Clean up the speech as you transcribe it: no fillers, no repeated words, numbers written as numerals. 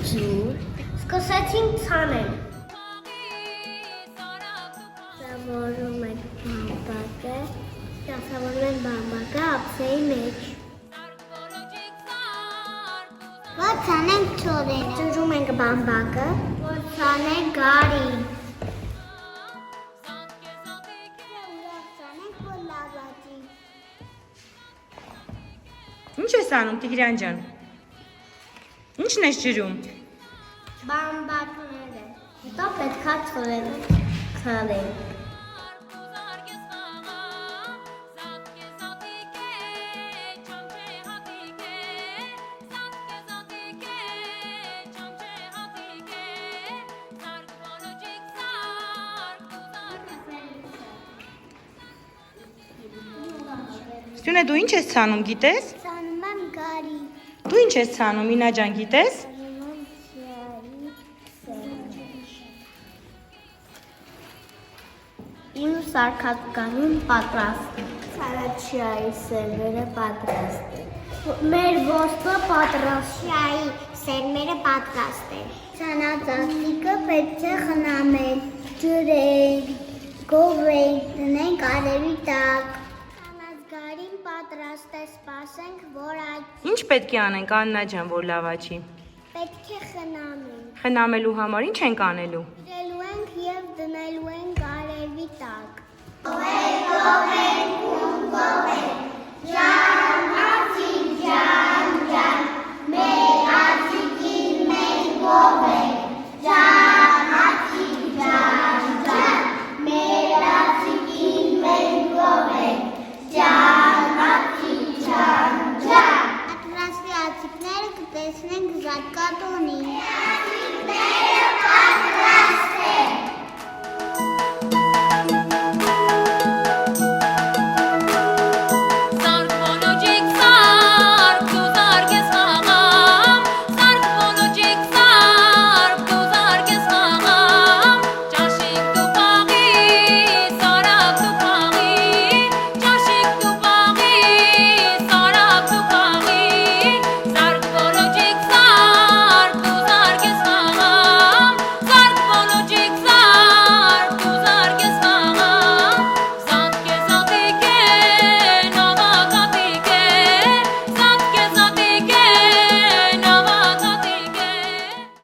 ջուր, սկսեցինք ցանել։ Դասավորում ենք բամբակը ափսեի մեջ։ Որ ցանենք չորենը։ Ջրում ենք բամբակը, որ ցանենք գարին։ Ինչ ես անում, Տիգրան ջան։ Ինչն ես ջրում։ Բամբակները։ Հետո պետքա ցորենը ցանենք։ Սյունե, դու ինչ ես ցանում, գիտես։ Ցանում եմ գարի։ Դու ինչ ես ցանում, Ինա ջան, գիտես։ Իմ սարքատկանում պատրաստ է։ Սարաչիայի սերմերը պատրաստ է։ Մեր ոսկը պատրաստ է։ Շիայի սերմերը պատրաստ է։ Ցանածածիկը պետք է խնամել, ջրենք, գովենք, դնենք արևի տակ։ Ցանածգարին պատրաստ է, սպասենք, որ Ինչ պետք է անենք, Աննա ջան, որ լավաչի։ պետք է խնամենք։ Խնամելու համար ինչ ենք անելու։ Դրելու ենք և դնելու ենք արևի տակ։ Պատրաստի ածիկները կտեսնենք զատկատունին։